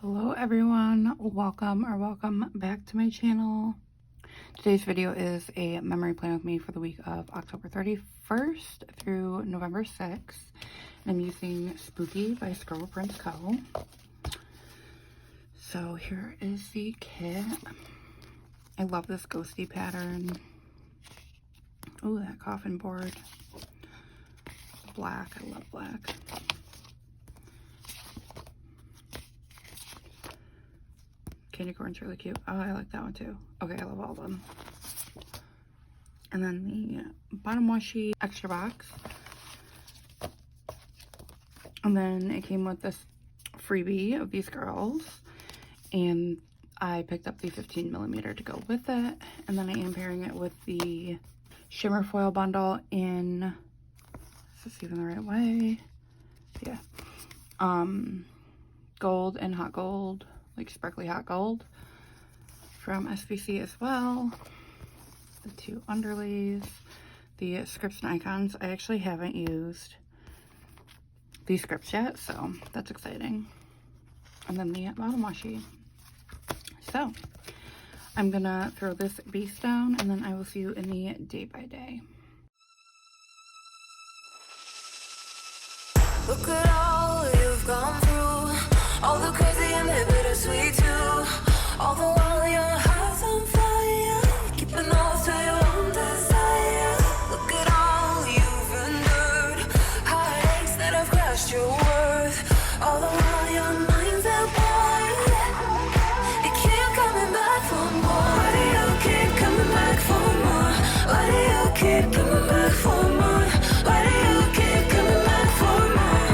Hello everyone, welcome back to my channel. Today's video is a memory plan with me for the week of October 31st through November 6th. And I'm using Spooky by Scribble Co. So here is the kit. I love this ghosty pattern. Oh, that coffin board. Black, I love black. Candy corn's really cute. Oh, I like that one too. Okay, I love all of them. And then the bottom washi extra box. And then it came with this freebie of these girls. And I picked up the 15mm to go with it. And then I am pairing it with the shimmer foil bundle in, is this even the right way? Yeah. Gold and hot gold. Like sparkly hot gold from SBC as well. The two underlays, the scripts and icons. I actually haven't used these scripts yet, so that's exciting. And then the bottom washi. So I'm gonna throw this base down and then I will see you in the day by day. Look at all you've gone through, all the crazy and the bittersweet too. All the while your heart's on fire, keeping off to your own desire. Look at all you've endured, heartaches that have crushed your worth. All the while your mind's at war, you keep coming back for more. Why do you keep coming back for more? Why do you keep coming back for more? Why do you keep coming back for more?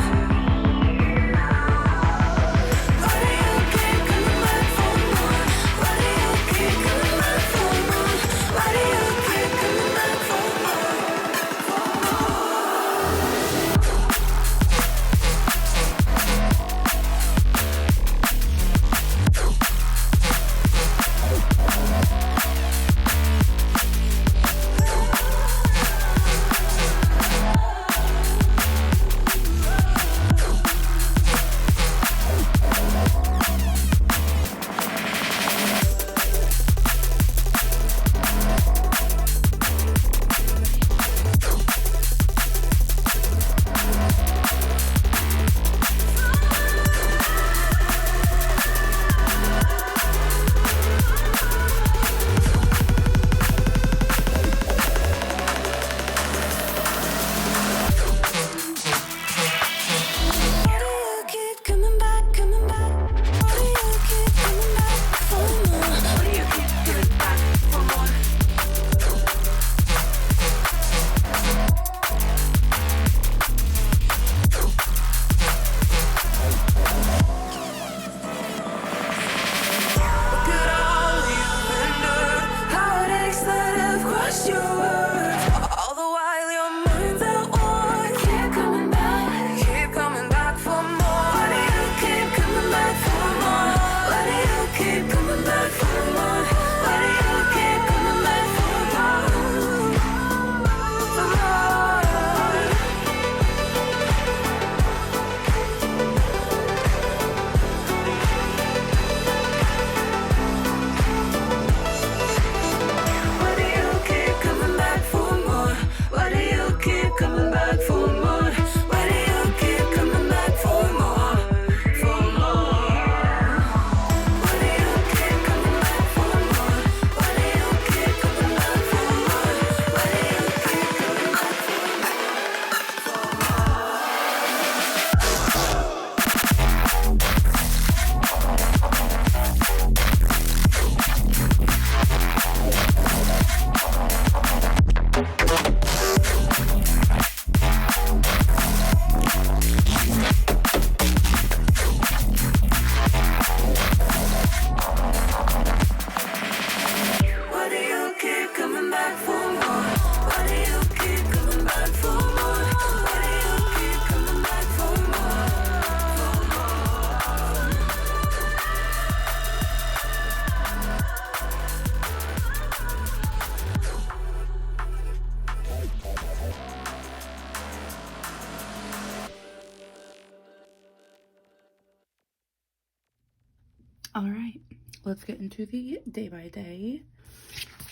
All right, let's get into the day by day.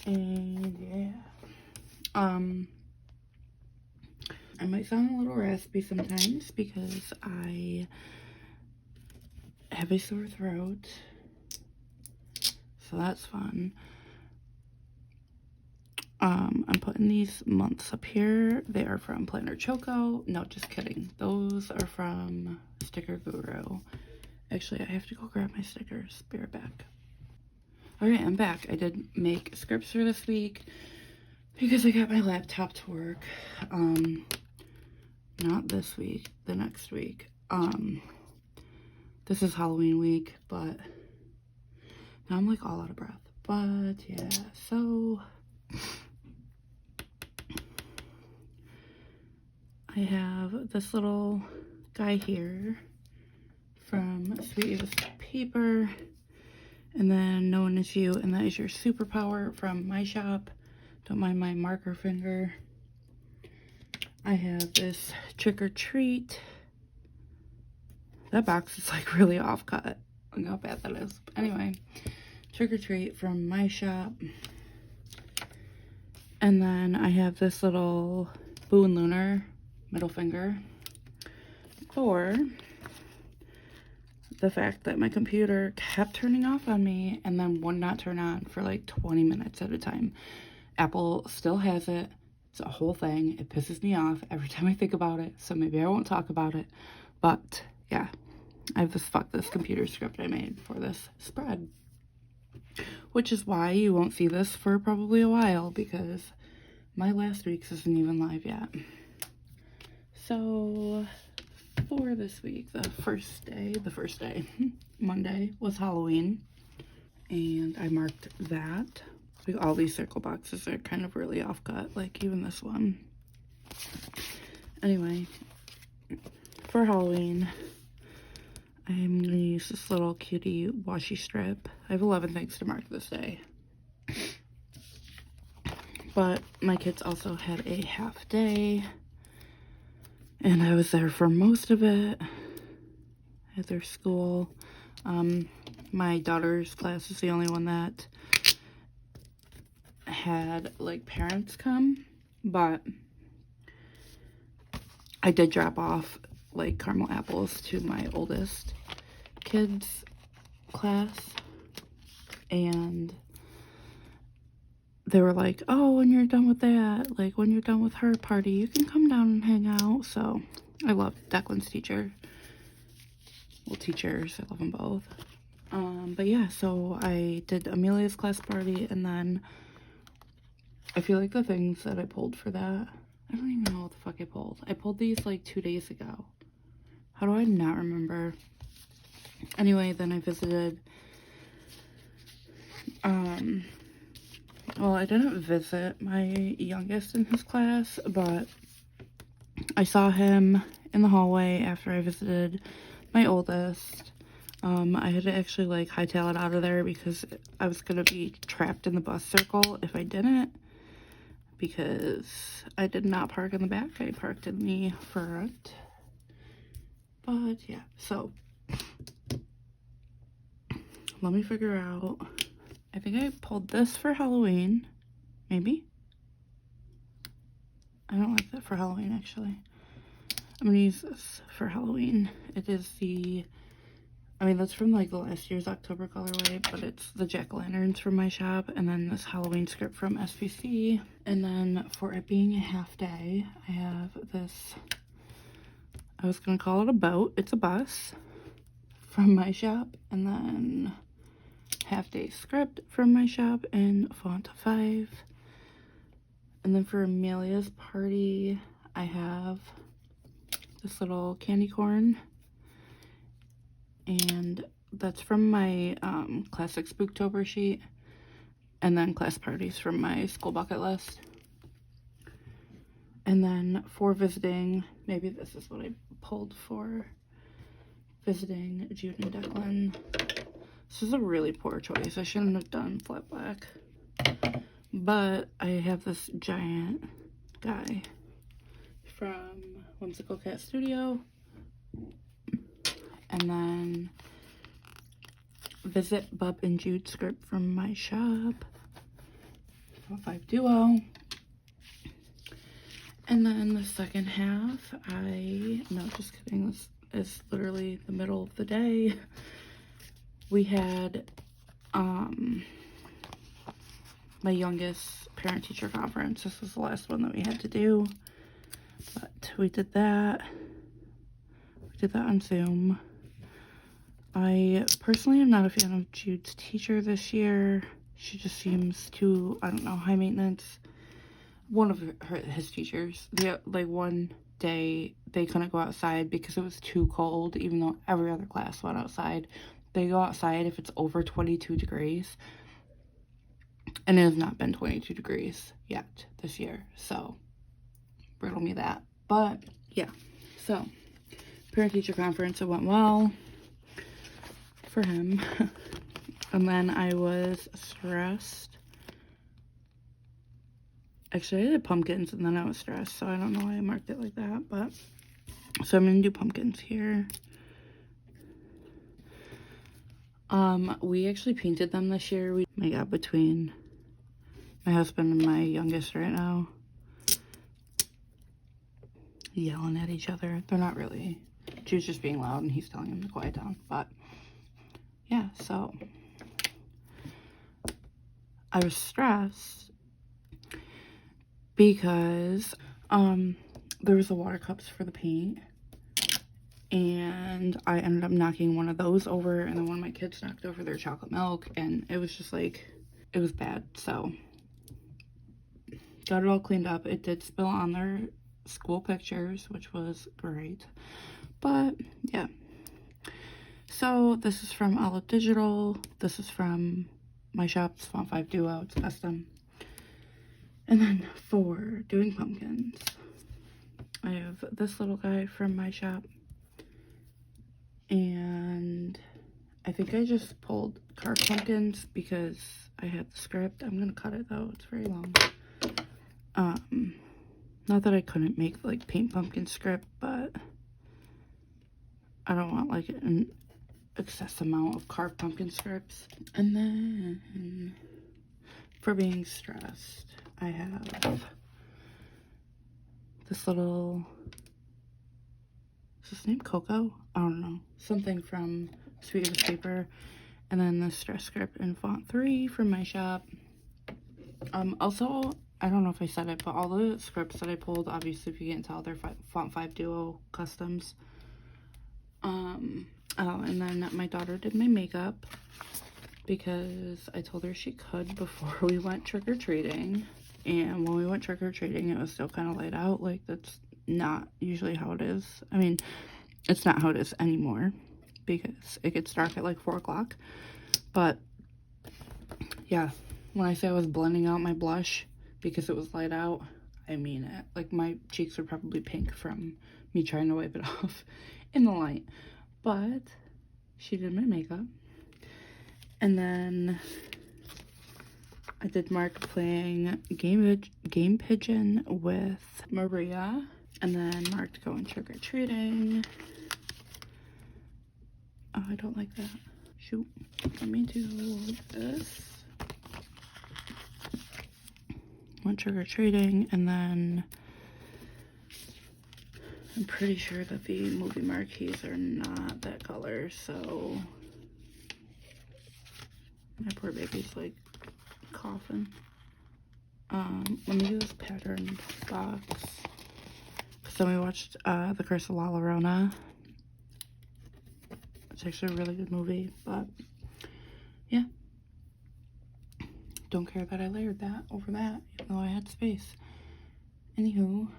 And yeah, I might sound a little raspy sometimes because I have a sore throat, so that's fun. I'm putting these months up here. They are from Planner Choco. No, just kidding. Those are from Sticker Guru. Actually, I have to go grab my stickers. Be right back. Alright, I'm back. I did make scripts for this week because I got my laptop to work. Not this week, the next week. This is Halloween week, but now I'm like all out of breath. But yeah, so I have this little guy here from Sweet Eva's Paper, and then No One Is You, and that is your superpower from my shop. Don't mind my marker finger. I have this Trick or Treat. That box is like really off cut. Look how bad that is. But anyway, Trick or Treat from my shop. And then I have this little Boo and Lunar middle finger for the fact that my computer kept turning off on me and then would not turn on for like 20 minutes at a time. Apple still has it. It's a whole thing. It pisses me off every time I think about it, so maybe I won't talk about it. But yeah, I have this fuck this computer script I made for this spread, which is why you won't see this for probably a while, because my last week's isn't even live yet. So for this week, the first day, Monday was Halloween, and I marked that. Like, all these circle boxes are kind of really off cut, like even this one. Anyway, for Halloween, I'm gonna use this little cutie washi strip. I have 11 things to mark this day. But my kids also had a half day, and I was there for most of it at their school. My daughter's class is the only one that had like parents come, but I did drop off like caramel apples to my oldest kid's class, and they were like, oh, when you're done with that, like when you're done with her party, you can come down and hang out. So I love Declan's teacher. Well, teachers, I love them both. But yeah, so I did Amelia's class party, and then I feel like the things that I pulled for that, I don't even know what the fuck I pulled. I pulled these like 2 days ago. How do I not remember? Anyway, then I visited, well, I didn't visit my youngest in his class, but I saw him in the hallway after I visited my oldest. I had to actually like hightail it out of there because I was gonna be trapped in the bus circle if I didn't, because I did not park in the back. I parked in the front. But yeah, so let me figure out. I think I pulled this for Halloween, maybe. I don't like that for Halloween, actually. I'm gonna use this for Halloween. It is the, I mean, that's from like the last year's October colorway, but it's the jack-o'-lanterns from my shop, and then this Halloween script from SPC. And then for it being a half day, I have this, I was gonna call it a boat. It's a bus from my shop, and then half day script from my shop in font 5. And then for Amelia's party, I have this little candy corn, and that's from my classic Spooktober sheet, and then class parties from my school bucket list. And then for visiting, maybe this is what I pulled for visiting Jude and Declan. This is a really poor choice. I shouldn't have done flat black. But I have this giant guy from Whimsical Cat Studio. And then Visit Bub and Jude script from my shop. Font 5 Duo. And then the second half, no, just kidding, this is literally the middle of the day. We had my youngest parent-teacher conference. This was the last one that we had to do, but we did that. We did that on Zoom. I personally am not a fan of Jude's teacher this year. She just seems too, I don't know, high maintenance. One of his teachers, like one day they couldn't go outside because it was too cold, even though every other class went outside. They go outside if it's over 22 degrees, and it has not been 22 degrees yet this year, so riddle me that. But yeah, so parent-teacher conference, it went well for him. And then I was stressed. Actually, I did pumpkins and then I was stressed, so I don't know why I marked it like that, but so I'm gonna do pumpkins here. We actually painted them this year. My God, between my husband and my youngest right now, yelling at each other. They're not really. Jude's just being loud and he's telling him to quiet down, but yeah, so I was stressed because there was the water cups for the paint, and I ended up knocking one of those over, and then one of my kids knocked over their chocolate milk, and it was just like, it was bad. So got it all cleaned up. It did spill on their school pictures, which was great, but yeah. So this is from Olive Digital. This is from my shop. It's Font 5 Duo. It's custom. And then for doing pumpkins, I have this little guy from my shop. And I think I just pulled carved pumpkins because I had the script. I'm going to cut it though. It's very long. Not that I couldn't make like paint pumpkin script, but I don't want like an excess amount of carved pumpkin scripts. And then for being stressed, I have this little, is this name Coco? I don't know. Something from Sweet of Paper. And then the stress script in font 3 from my shop. Also, I don't know if I said it, but all the scripts that I pulled, obviously if you can't tell, they're Font 5 Duo customs. Oh, and then my daughter did my makeup because I told her she could before we went trick-or-treating. And when we went trick-or-treating, it was still kind of light out. Like, that's not usually how it is. I mean, it's not how it is anymore because it gets dark at like 4 o'clock. But yeah, when I say I was blending out my blush because it was light out, I mean it. Like, my cheeks are probably pink from me trying to wipe it off in the light. But she did my makeup. And then I did Mark playing Game Pigeon with Maria. And then Mark going trick-or-treating. Oh, I don't like that. Shoot. Let me do this. Went trick-or-treating, and then I'm pretty sure that the movie marquees are not that color, so my poor baby's like coughing. Let me do this patterned box. So we watched The Curse of La Llorona. It's actually a really good movie, but yeah. Don't care that I layered that over that, even though I had space. Anywho,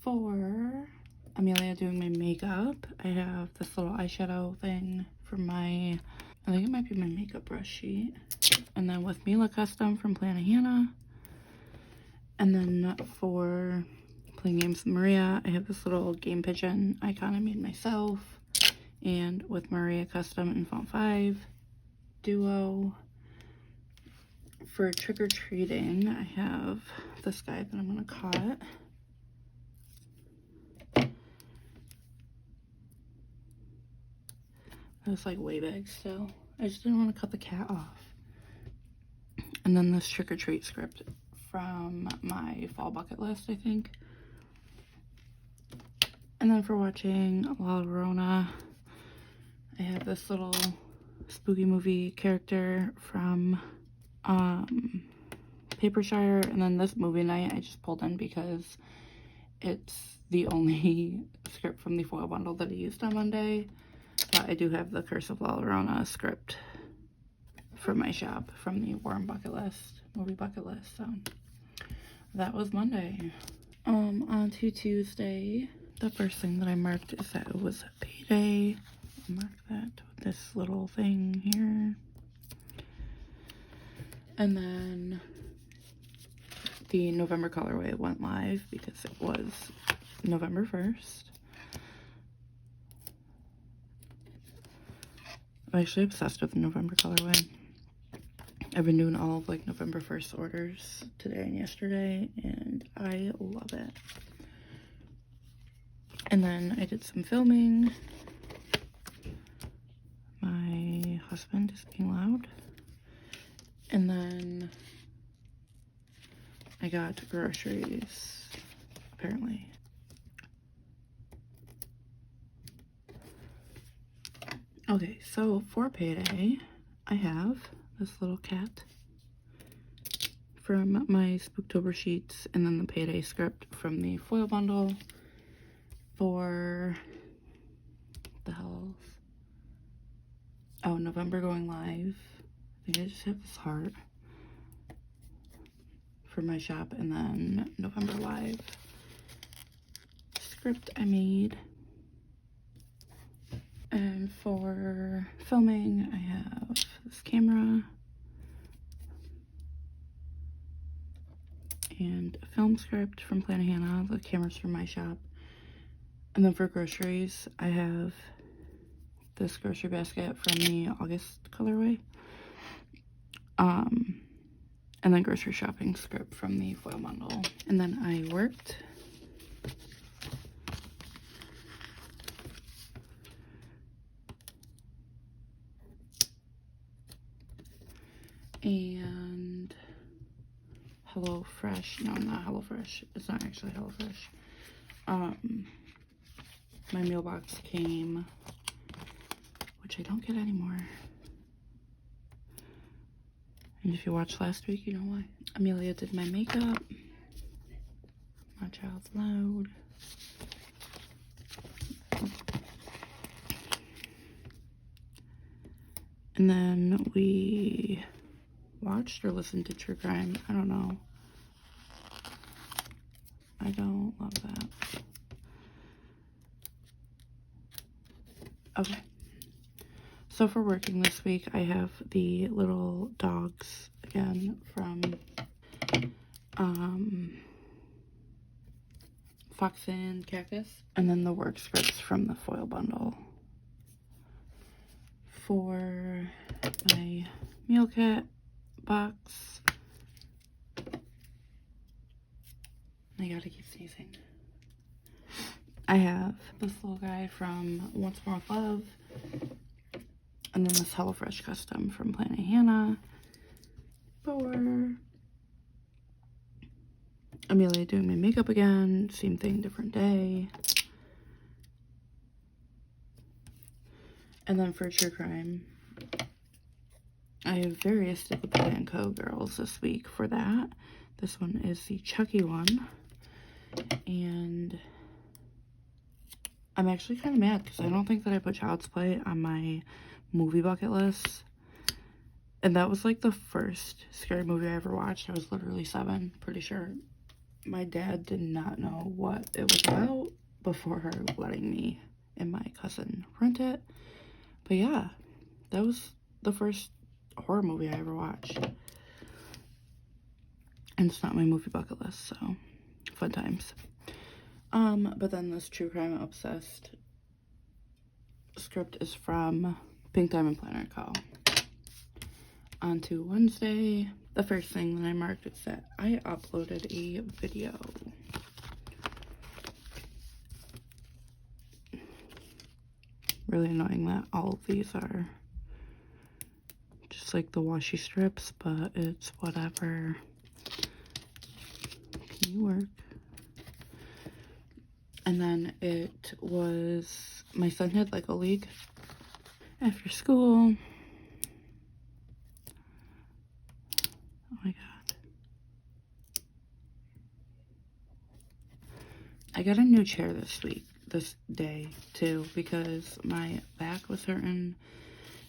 for Amelia doing my makeup, I have this little eyeshadow thing from my, I think it might be my makeup brush sheet. And then with Mila Custom from PlannaHannah. And then for playing games with Maria, I have this little game pigeon icon I made myself. And with Maria Custom in Font 5 Duo. For trick-or-treating, I have this guy that I'm going to cut. It's like way big still. I just didn't want to cut the cat off. And then this trick or treat script from my fall bucket list, I think. And then for watching La Llorona, I have this little spooky movie character from Papershire. And then this movie night I just pulled in because it's the only script from the foil bundle that I used on Monday. But I do have the Curse of La Llorona script from my shop from the Warm bucket list, movie bucket list. So that was Monday. On to Tuesday, the first thing that I marked is that it was payday. I'll mark that with this little thing here. And then the November colorway went live because it was November 1st. I'm actually obsessed with the November colorway. I've been doing all of like November 1st orders today and yesterday, and I love it. And then I did some filming. My husband is being loud. And then I got groceries, apparently. Okay, so for payday, I have this little cat from my Spooktober sheets, and then the payday script from the foil bundle for the hell's, oh, November going live. I think I just have this heart for my shop, and then November live script I made. And for filming, I have this camera and a film script from PlannaHannah. The camera's from my shop. And then for groceries, I have this grocery basket from the August colorway. And then grocery shopping script from the foil bundle. And then I worked. And HelloFresh, no, not HelloFresh, it's not actually HelloFresh. My meal box came, which I don't get anymore. And if you watched last week, you know why. Amelia did my makeup. My child's loud. And then we watched or listened to true crime. I don't know. I don't love that. Okay. So for working this week, I have the little dogs again from Fox and Cactus, and then the work scripts from the foil bundle. For my meal kit box, I gotta keep sneezing. I have this little guy from Once More with Love, and then this HelloFresh custom from PlannaHannah for Amelia doing my makeup again. Same thing, different day. And then for true crime, I have various Stick with the Plan Co. girls this week for that. This one is the Chucky one. And I'm actually kind of mad because I don't think that I put Child's Play on my movie bucket list. And that was like the first scary movie I ever watched. I was literally 7, pretty sure. My dad did not know what it was about before her letting me and my cousin rent it. But yeah, that was the first horror movie I ever watched. And it's not my movie bucket list, so fun times. But then this True Crime Obsessed script is from Pink Diamond Planner Co. On to Wednesday. The first thing that I marked is that I uploaded a video. Really annoying that all of these are like the washi strips, but it's whatever. Can you work? And then it was, my son had like a league after school. Oh my god. I got a new chair this day too, because my back was hurting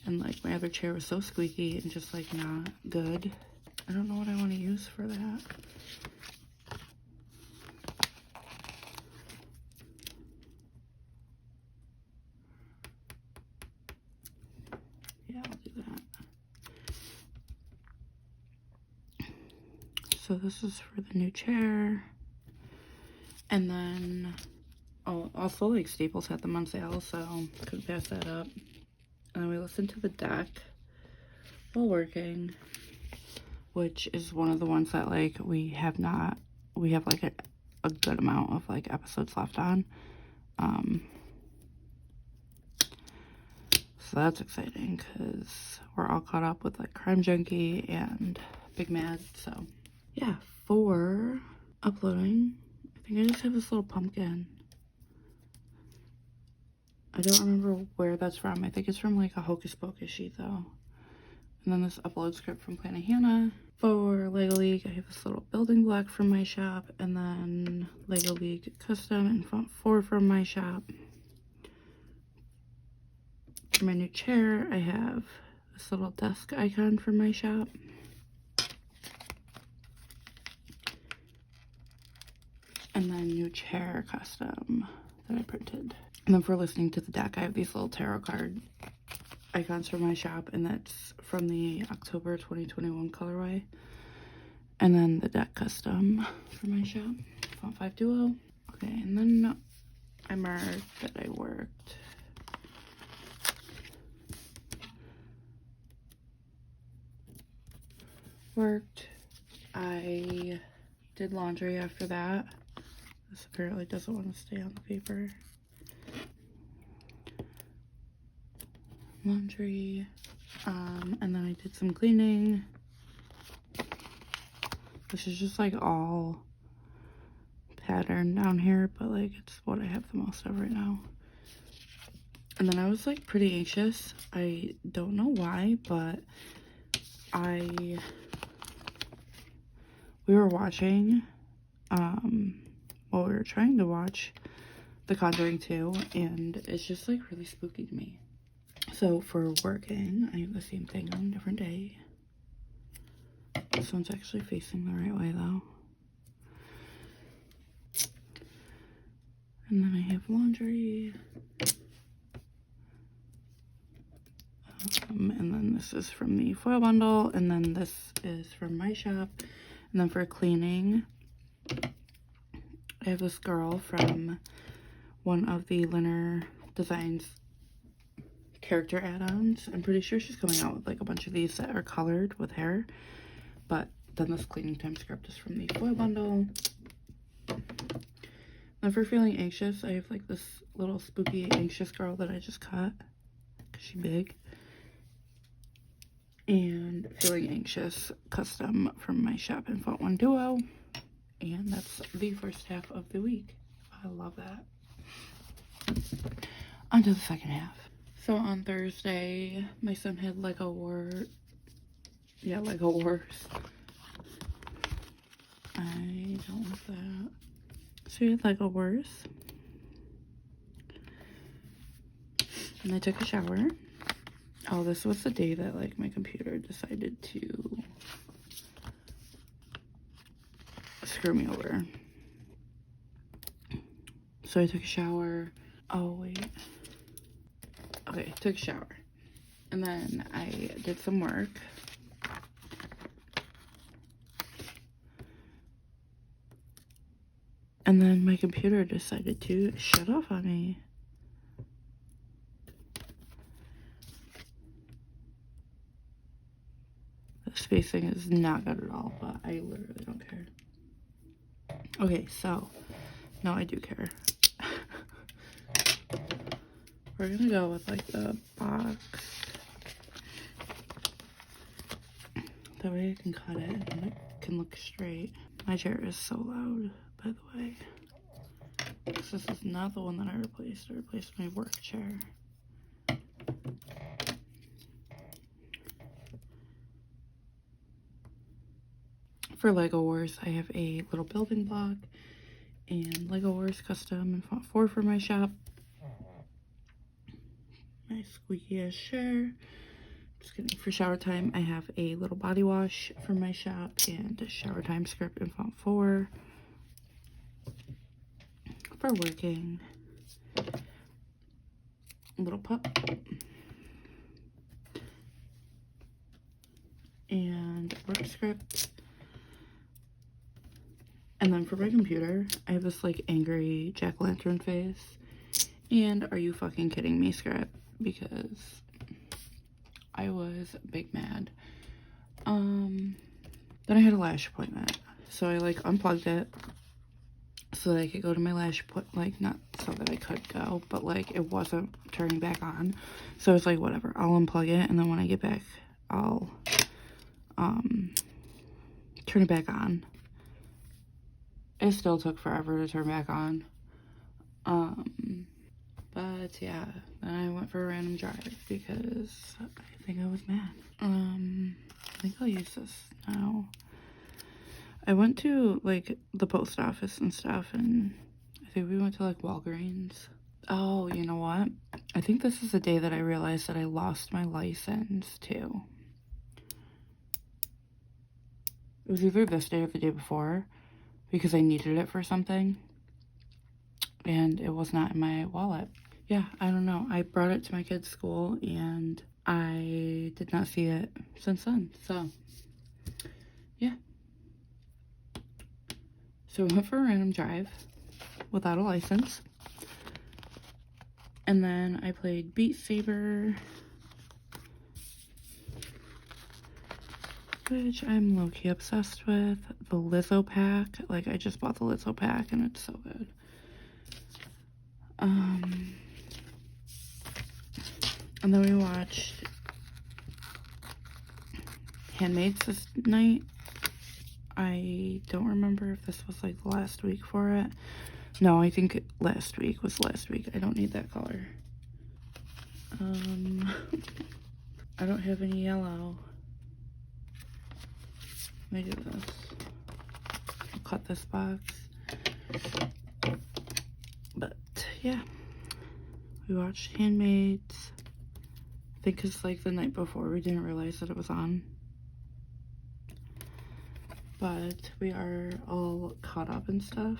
and like my other chair was so squeaky and just like not good. I don't know what I want to use for that. Yeah, I'll do that. So this is for the new chair. And then, oh, also like Staples had them on sale, so couldn't pass that up. And then we listened to the deck while working, which is one of the ones that like we have like a good amount of like episodes left on. So that's exciting because we're all caught up with like Crime Junkie and Big Mad. So yeah, for uploading, I think I just have this little pumpkin. I don't remember where that's from. I think it's from like a Hocus Pocus sheet though. And then this upload script from PlannaHannah. For Lego League, I have this little building block from my shop, and then Lego League Custom and Font 4 from my shop. For my new chair, I have this little desk icon from my shop. And then new chair custom that I printed. And then for listening to the deck, I have these little tarot card icons from my shop, and that's from the October 2021 colorway. And then the deck custom for my shop, Font 5 Duo. Okay, and then I marked that I worked. I did laundry after that. This apparently doesn't want to stay on the paper. Laundry, and then I did some cleaning, which is just like all pattern down here, but like it's what I have the most of right now. And then I was like pretty anxious. I don't know why, but we were watching, we were trying to watch The Conjuring 2, and it's just like really spooky to me. So for working, I have the same thing on a different day. This one's actually facing the right way though. And then I have laundry. And then this is from the foil bundle. And then this is from my shop. And then for cleaning, I have this girl from one of the Linner Designs character add-ons. I'm pretty sure she's coming out with like a bunch of these that are colored with hair, but then this cleaning time script is from the foil bundle. And for feeling anxious, I have like this little spooky anxious girl that I just cut because she's big. And feeling anxious custom from my shop in Font 1 Duo. And that's the first half of the week. I love that. On to the second half. So on Thursday, my son had Lego Wars. Yeah, Lego Wars. I don't want that. So he had Lego Wars. And I took a shower. Oh, this was the day that like my computer decided to screw me over. So I took a shower. Oh, wait. Okay, took a shower. And then I did some work. And then my computer decided to shut off on me. The spacing is not good at all, but I literally don't care. Okay, so, no, I do care. We're gonna go with like the box. That way I can cut it and it can look straight. My chair is so loud, by the way. This is not the one that I replaced. I replaced my work chair. For Lego Wars, I have a little building block and Lego Wars custom in font 4 for my shop. My squeaky ass chair. Just kidding. For shower time, I have a little body wash for my shop and a shower time script in font 4. For working, a little pup. And work script. And then for my computer, I have this like angry jack-o'-lantern face. And are you fucking kidding me script? Because I was big mad. Then I had a lash appointment. So I like unplugged it so that I could go to my lash like not so that I could go, but like it wasn't turning back on. So I was like, whatever, I'll unplug it and then when I get back, I'll turn it back on. It still took forever to turn back on. But yeah, then I went for a random drive because I think I was mad. I think I'll use this now. I went to like the post office and stuff, and I think we went to like Walgreens. Oh, you know what? I think this is the day that I realized that I lost my license too. It was either this day or the day before because I needed it for something and it was not in my wallet. Yeah, I don't know. I brought it to my kid's school and I did not see it since then. So, yeah. So we went for a random drive without a license. And then I played Beat Saber, which I'm low-key obsessed with. The Lizzo pack. Like, I just bought the Lizzo pack and it's so good. And then we watched Handmaids this night. I don't remember if this was like the last week for it. No, I think last week was last week. I don't need that color. I don't have any yellow. Let me do this. I'll cut this box. But yeah, we watched Handmaids. I think it's like the night before we didn't realize that it was on. But we are all caught up and stuff.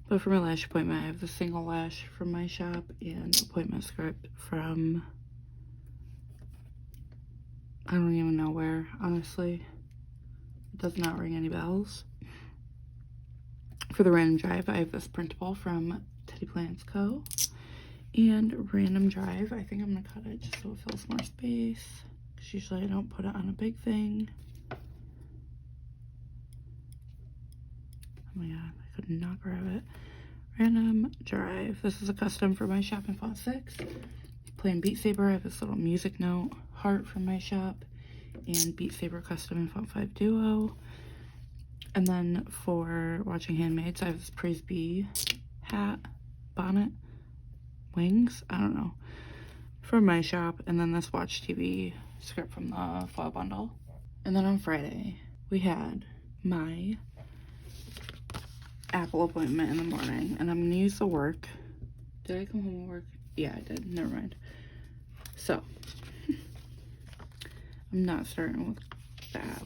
But for my lash appointment, I have the single lash from my shop and appointment script from I don't even know where, honestly. It does not ring any bells. For the random drive, I have this printable from Teddy Plants Co. And random drive, I think I'm gonna cut it just so it fills more space. Because usually I don't put it on a big thing. Oh my god, I could not grab it. Random drive. This is a custom for my shop in font 6. Playing Beat Saber, I have this little music note heart from my shop. And Beat Saber custom in font 5 duo. And then for watching Handmaids, I have this Praise Be hat, bonnet, wings, I don't know, from my shop. And then this Watch TV script from the fall bundle. And then on Friday, we had my Apple appointment in the morning. And I'm gonna use the work. Did I come home and work? Yeah, I did. Never mind. So, I'm not starting with that.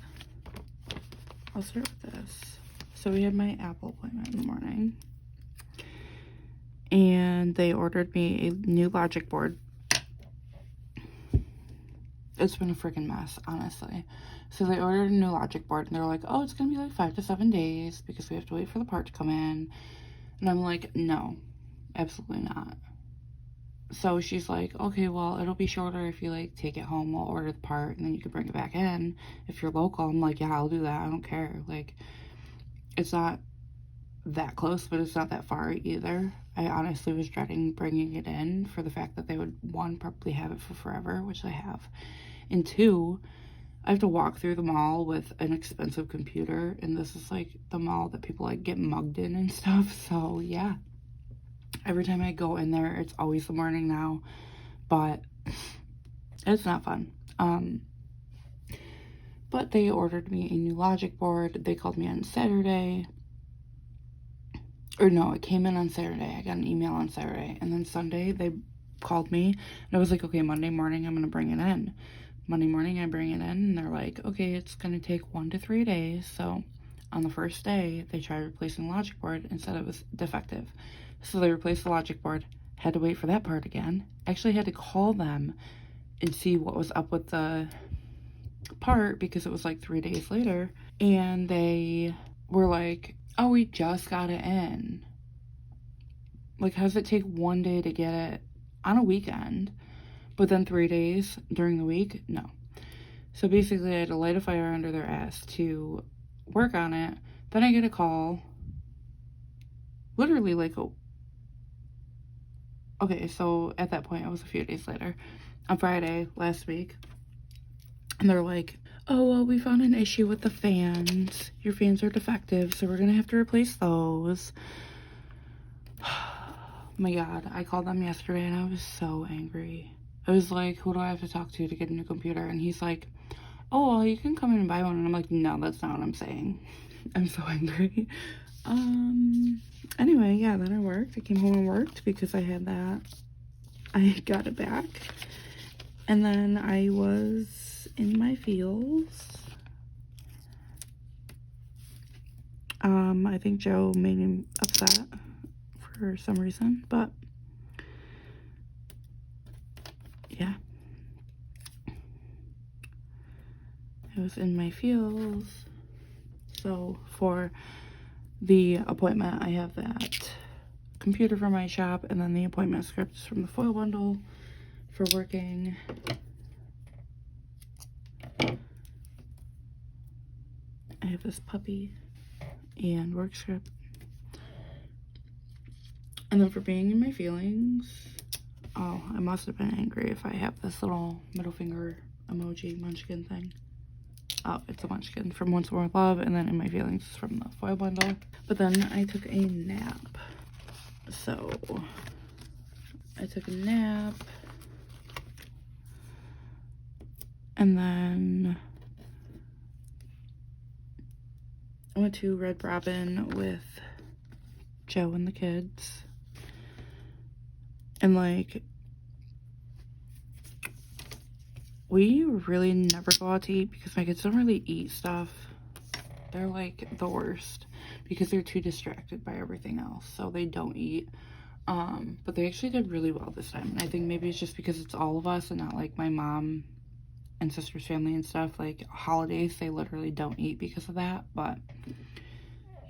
I'll start with this. So we had my Apple appointment in the morning. And they ordered me a new logic board. It's been a freaking mess, honestly. So they ordered a new logic board and they're like, oh, it's gonna be like 5 to 7 days because we have to wait for the part to come in. And I'm like, no, absolutely not. So she's like, okay, well, it'll be shorter if you like take it home, we'll order the part and then you can bring it back in if you're local. I'm like, yeah, I'll do that, I don't care. Like, it's not that close, but it's not that far either. I honestly was dreading bringing it in for the fact that they would, one, probably have it for forever, which they have, and two, I have to walk through the mall with an expensive computer, and this is like the mall that people like get mugged in and stuff. So yeah, every time I go in there, it's always the morning now, but it's not fun. But they ordered me a new logic board. They called me on Saturday. Or no, it came in on Saturday. I got an email on Saturday. And then Sunday, they called me. And I was like, okay, Monday morning, I'm going to bring it in. Monday morning, I bring it in. And they're like, okay, it's going to take 1 to 3 days. So on the first day, they tried replacing the logic board and said it was defective. So they replaced the logic board. Had to wait for that part again. Actually had to call them and see what was up with the part because it was like 3 days later. And they were like, oh, we just got it in. Like, how does it take 1 day to get it on a weekend, but then 3 days during the week? No. So basically, I had to light a fire under their ass to work on it. Then I get a call, literally like, okay, so at that point, it was a few days later, on Friday last week, and they're like, oh, well, we found an issue with the fans. Your fans are defective, so we're gonna have to replace those. Oh my God, I called them yesterday and I was so angry. I was like, who do I have to talk to get a new computer? And he's like, oh, well, you can come in and buy one. And I'm like, no, that's not what I'm saying. I'm so angry. Anyway, yeah, then I worked. I came home and worked because I had that. I got it back. And then I was in my feels. I think Joe made him upset for some reason, but yeah, I was in my feels. So for the appointment, I have that computer from my shop, and then the appointment scripts from the foil bundle for working. I have this puppy and work script. And then for being in my feelings, oh, I must have been angry if I have this little middle finger emoji munchkin thing. Oh, it's a munchkin from Once More Love, and then in my feelings from the foil bundle. But then I took a nap. So I took a nap, and then I went to Red Robin with Joe and the kids. And like, we really never go out to eat because my kids don't really eat stuff. They're like the worst because they're too distracted by everything else, so they don't eat. But they actually did really well this time, and I think maybe it's just because it's all of us and not like my mom and sister's family and stuff. Like holidays, they literally don't eat because of that. But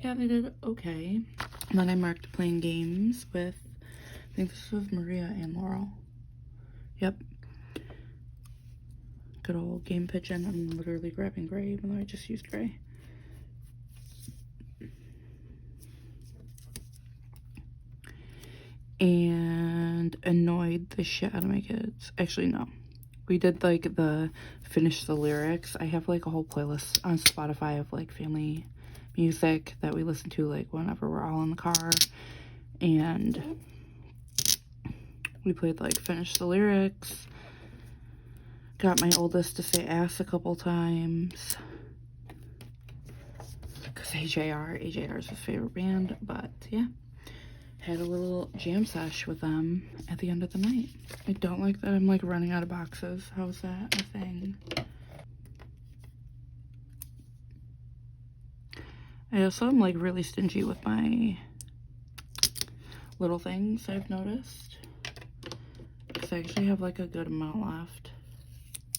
yeah, they did okay. And then I marked playing games with, I think this was Maria and Laurel. Yep. Good old game pigeon. I'm literally grabbing gray, even though I just used gray. And annoyed the shit out of my kids. Actually, no. We did like the finish the lyrics. I have like a whole playlist on Spotify of like family music that we listen to like whenever we're all in the car. And we played like finish the lyrics. Got my oldest to say ass a couple times. Because AJR is his favorite band. But yeah. Had a little jam sesh with them at the end of the night. I don't like that I'm like running out of boxes. How's that a thing? I also am like really stingy with my little things, I've noticed. Because I actually have like a good amount left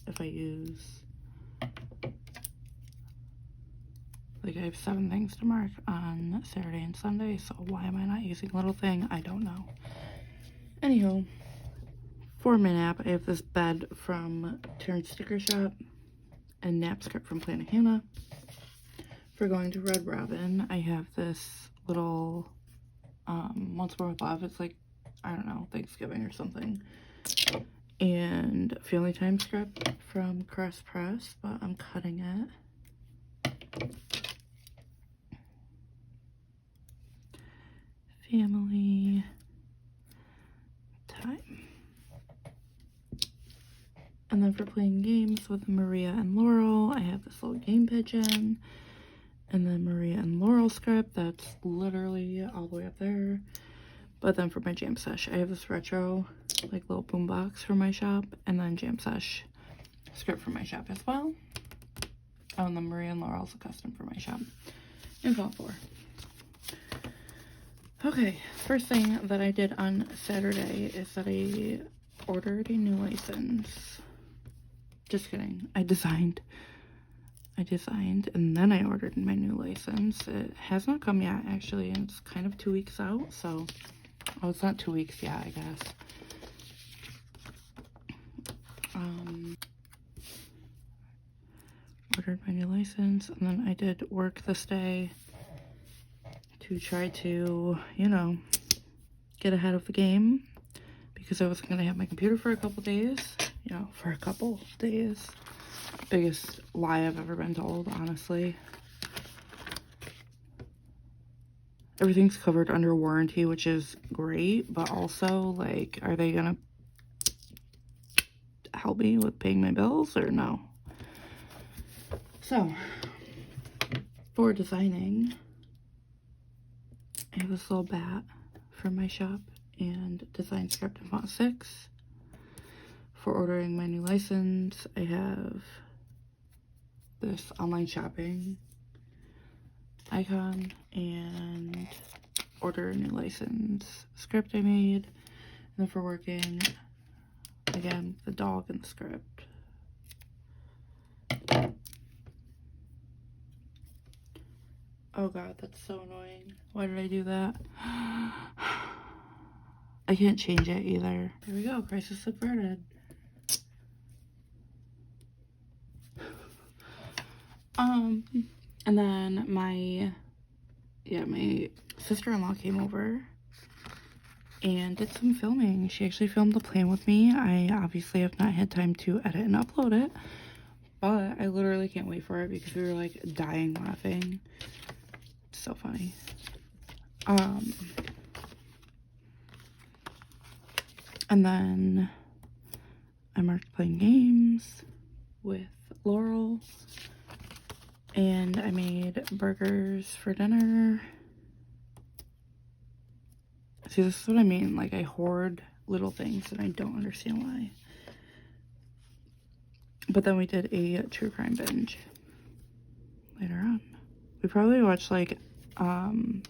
if I use. Like I have 7 things to mark on Saturday and Sunday, so why am I not using a little thing? I don't know. Anyhow, for my nap, I have this bed from Terrence Sticker Shop and nap script from PlannaHannah. For going to Red Robin, I have this little Once More with Love. It's like, I don't know, Thanksgiving or something. and Family Time script from Crest Press, but I'm cutting it. Family Time. And then for playing games with Maria and Laurel, I have this little game pigeon. And then Maria and Laurel script, that's literally all the way up there. But then for my jam sesh, I have this retro, like, little boombox for my shop. And then jam sesh script for my shop as well. Oh, and then Maria and Laurel's a custom for my shop in font 4. Okay, first thing that I did on Saturday is that I ordered a new license. Just kidding. I designed, and then I ordered my new license. It has not come yet, actually, and it's kind of 2 weeks out, so, oh, it's not 2 weeks yet, I guess. Ordered my new license, and then I did work this day to try to, you know, get ahead of the game, because I wasn't going to have my computer for a couple days. You know, for a couple days. Biggest lie I've ever been told, honestly. Everything's covered under warranty, which is great, but also, like, are they gonna help me with paying my bills or no? So, for designing, I have this little bat from my shop and design script in font 6. For ordering my new license, I have this online shopping icon and order a new license script I made. And then for working, again, the dog and the script. Oh god, that's so annoying. Why did I do that? I can't change it either. There we go, crisis averted. And then my sister-in-law came over and did some filming. She actually filmed the plan with me. I obviously have not had time to edit and upload it, but I literally can't wait for it because we were like dying laughing. It's so funny. And then I marked playing games with Laurel. And I made burgers for dinner. See, this is what I mean. Like, I hoard little things and I don't understand why. But then we did a true crime binge later on. We probably watched, like, Kendall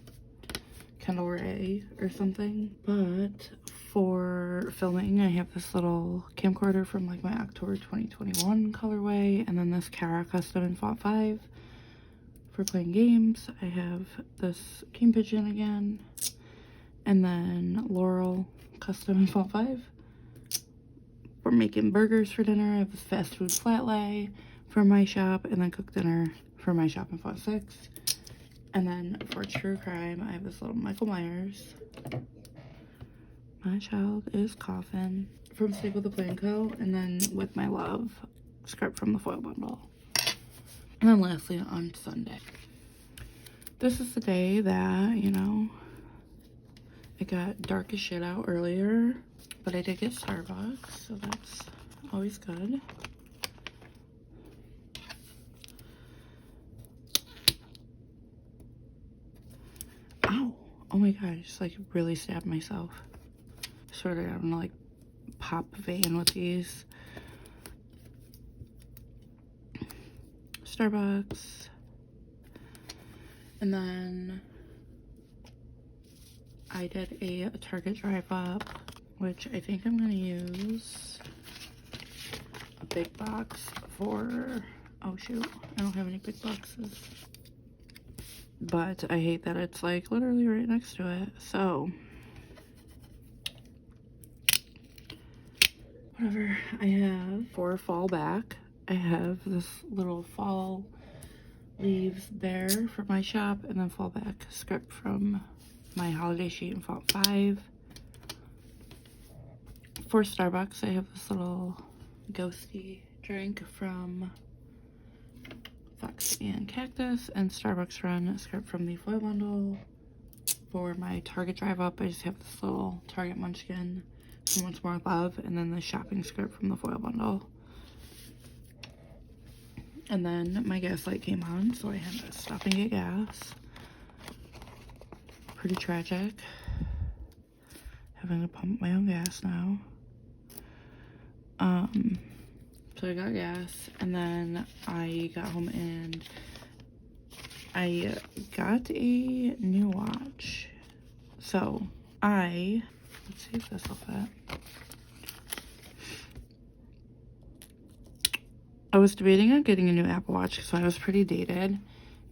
Ray or something. But for filming, I have this little camcorder from, like, my October 2021 colorway. And then this Cara custom in font 5. For playing games, I have this game pigeon again, and then Laurel custom in font 5. For making burgers for dinner, I have this fast food flat lay for my shop, and then cooked dinner for my shop in font 6. And then for true crime, I have this little Michael Myers. My child is coughing from Staple the Plan Co. And then with my love script from the foil bundle. And then lastly, on Sunday. This is the day that, you know, it got dark as shit out earlier. But I did get Starbucks, so that's always good. Ow! Oh my god, I just like really stabbed myself. Sort of, I'm gonna like pop a vein with these. Starbucks. And then I did a Target drive up, which I think I'm gonna use a big box for, oh shoot, I don't have any big boxes. But I hate that it's like literally right next to it, so whatever. I have for fall back, I have this little fall leaves there for my shop, and then fall back script from my holiday sheet in font 5. for Starbucks, I have this little ghosty drink from Fox and Cactus, and Starbucks Run script from the foil bundle. For my Target drive up, I just have this little Target munchkin from Once More Love, and then the shopping script from the foil bundle. And then my gas light came on, so I had to stop and get gas. Pretty tragic. Having to pump my own gas now. So I got gas, and then I got home and I got a new watch. So let's see if this will fit. I was debating on getting a new Apple Watch because I was pretty dated,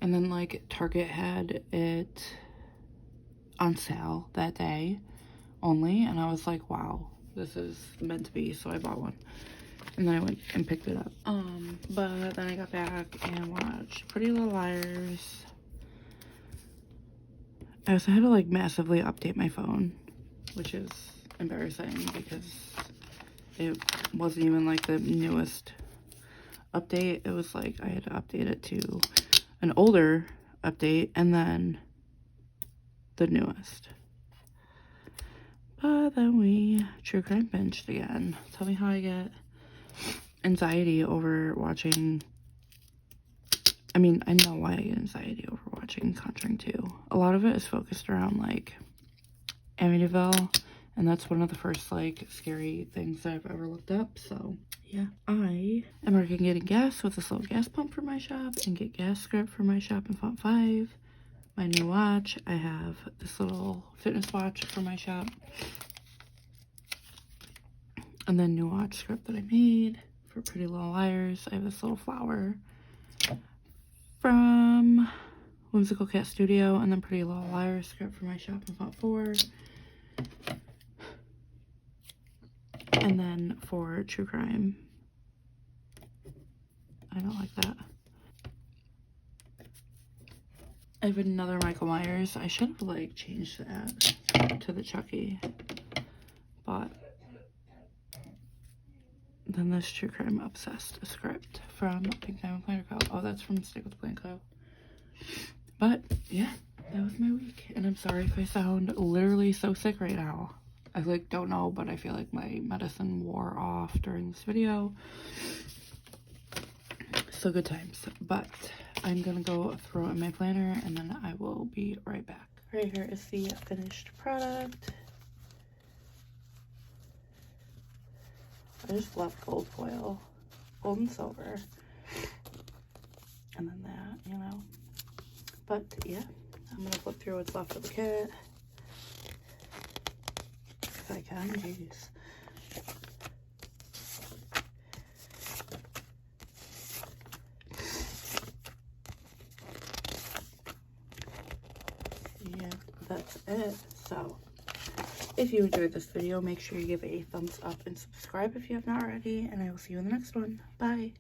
and then like Target had it on sale that day only, and I was like, wow, this is meant to be, so I bought one. And then I went and picked it up. But then I got back and watched Pretty Little Liars. I also had to like massively update my phone, which is embarrassing because it wasn't even like the newest update. It was like I had to update it to an older update and then the newest. But then we true crime binged again. Tell me how I get anxiety over watching. I mean, I know why I get anxiety over watching Conjuring 2. A lot of it is focused around like Amityville, and that's one of the first like scary things that I've ever looked up. So yeah, I am working getting gas with this little gas pump for my shop and get gas script for my shop in Font 5. My new watch, I have this little fitness watch for my shop. And then new watch script that I made for Pretty Little Liars. I have this little flower from Whimsical Cat Studio, and then Pretty Little Liars script for my shop in Font 4. And then for true crime, I don't like that. I have another Michael Myers. I should have like changed that to the Chucky, but then this true crime obsessed script from Pink Diamond Planner Co. Oh, that's from Stick with Plan Co. But yeah, that was my week, and I'm sorry if I sound literally so sick right now. I like don't know, but I feel like my medicine wore off during this video. So good times. But I'm gonna go throw it in my planner and then I will be right back. Right here is the finished product. I just love gold foil, gold and silver, and then that, you know. But yeah, I'm gonna flip through what's left of the kit. If I can, jeez. And that's it. So if you enjoyed this video, make sure you give it a thumbs up and subscribe if you have not already, and I will see you in the next one. Bye.